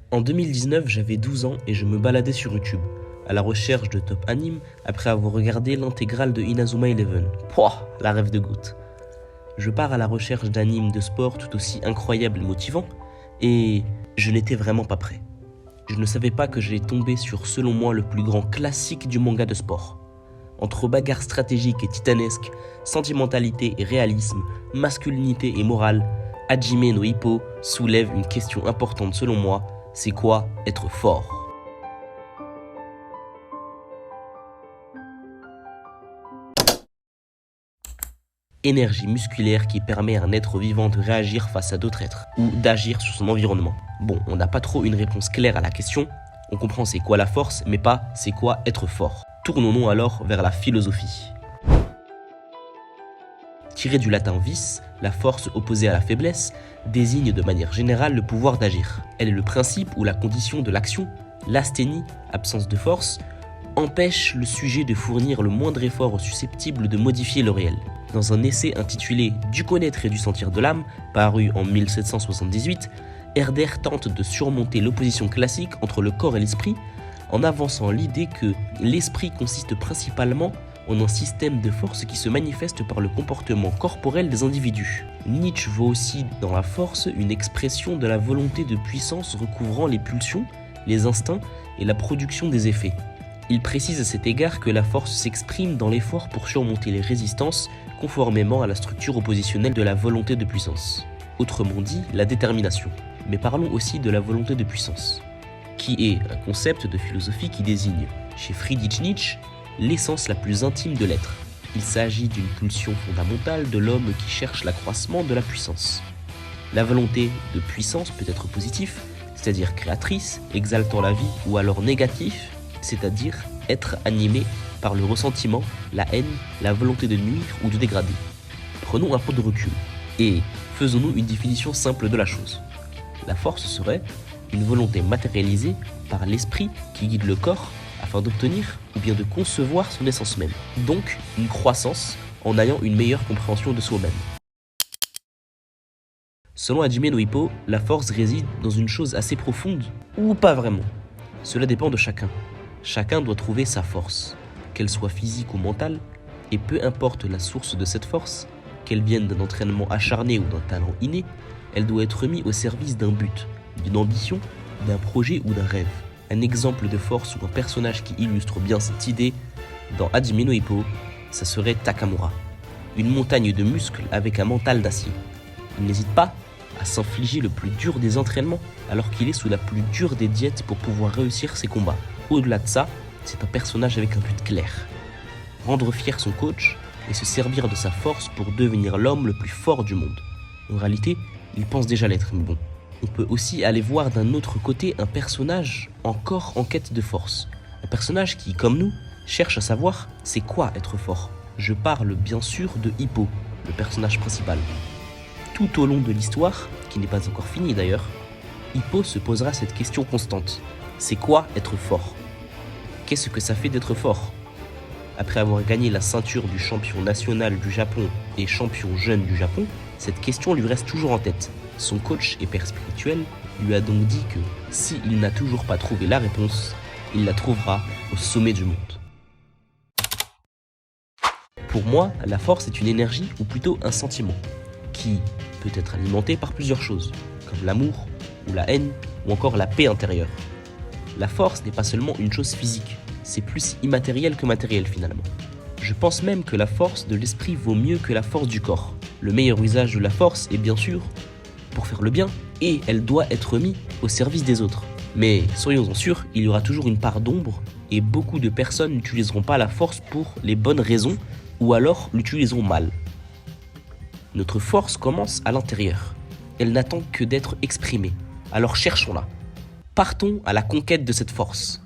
En 2019, j'avais 12 ans et je me baladais sur YouTube, à la recherche de top animes après avoir regardé l'intégrale de Inazuma Eleven. Pouah, la rêve de goutte. Je pars à la recherche d'animes de sport tout aussi incroyables et motivants, et je n'étais vraiment pas prêt. Je ne savais pas que j'allais tomber sur, selon moi, le plus grand classique du manga de sport. Entre bagarres stratégiques et titanesques, sentimentalité et réalisme, masculinité et morale, Hajime no Ippo soulève une question importante selon moi, c'est quoi être fort ? Énergie musculaire qui permet à un être vivant de réagir face à d'autres êtres, ou d'agir sur son environnement. Bon, on n'a pas trop une réponse claire à la question, on comprend c'est quoi la force, mais pas c'est quoi être fort. Tournons-nous alors vers la philosophie. Tirée du latin vis, la force opposée à la faiblesse désigne de manière générale le pouvoir d'agir. Elle est le principe ou la condition de l'action. L'asthénie, absence de force, empêche le sujet de fournir le moindre effort susceptible de modifier le réel. Dans un essai intitulé « Du connaître et du sentir de l'âme », paru en 1778, Herder tente de surmonter l'opposition classique entre le corps et l'esprit en avançant l'idée que l'esprit consiste principalement en un système de force qui se manifeste par le comportement corporel des individus. Nietzsche voit aussi dans la force une expression de la volonté de puissance recouvrant les pulsions, les instincts et la production des effets. Il précise à cet égard que la force s'exprime dans l'effort pour surmonter les résistances conformément à la structure oppositionnelle de la volonté de puissance. Autrement dit, la détermination. Mais parlons aussi de la volonté de puissance, qui est un concept de philosophie qui désigne, chez Friedrich Nietzsche, l'essence la plus intime de l'être. Il s'agit d'une pulsion fondamentale de l'homme qui cherche l'accroissement de la puissance. La volonté de puissance peut être positive, c'est-à-dire créatrice, exaltant la vie, ou alors négatif, c'est-à-dire être animé par le ressentiment, la haine, la volonté de nuire ou de dégrader. Prenons un peu de recul et faisons-nous une définition simple de la chose. La force serait une volonté matérialisée par l'esprit qui guide le corps afin d'obtenir ou bien de concevoir son essence même. Donc, une croissance en ayant une meilleure compréhension de soi-même. Selon Hajime no Ippo, la force réside dans une chose assez profonde ou pas vraiment. Cela dépend de chacun. Chacun doit trouver sa force, qu'elle soit physique ou mentale, et peu importe la source de cette force, qu'elle vienne d'un entraînement acharné ou d'un talent inné, elle doit être mise au service d'un but, d'une ambition, d'un projet ou d'un rêve. Un exemple de force ou un personnage qui illustre bien cette idée, dans Hajime no Ippo, ça serait Takamura. Une montagne de muscles avec un mental d'acier. Il n'hésite pas à s'infliger le plus dur des entraînements, alors qu'il est sous la plus dure des diètes pour pouvoir réussir ses combats. Au-delà de ça, c'est un personnage avec un but clair. Rendre fier son coach et se servir de sa force pour devenir l'homme le plus fort du monde. En réalité, il pense déjà l'être, mais bon. On peut aussi aller voir d'un autre côté un personnage encore en quête de force. Un personnage qui, comme nous, cherche à savoir c'est quoi être fort. Je parle bien sûr de Hippo, le personnage principal. Tout au long de l'histoire, qui n'est pas encore finie d'ailleurs, Hippo se posera cette question constante. C'est quoi être fort ? Qu'est-ce que ça fait d'être fort ? Après avoir gagné la ceinture du champion national du Japon et champion jeune du Japon, cette question lui reste toujours en tête. Son coach et père spirituel lui a donc dit que s'il n'a toujours pas trouvé la réponse, il la trouvera au sommet du monde. Pour moi, la force est une énergie ou plutôt un sentiment qui peut être alimenté par plusieurs choses, comme l'amour ou la haine ou encore la paix intérieure. La force n'est pas seulement une chose physique, c'est plus immatériel que matériel finalement. Je pense même que la force de l'esprit vaut mieux que la force du corps. Le meilleur usage de la force est bien sûr pour faire le bien, et elle doit être mise au service des autres. Mais soyons-en sûrs, il y aura toujours une part d'ombre, et beaucoup de personnes n'utiliseront pas la force pour les bonnes raisons, ou alors l'utiliseront mal. Notre force commence à l'intérieur. Elle n'attend que d'être exprimée. Alors cherchons-la. Partons à la conquête de cette force.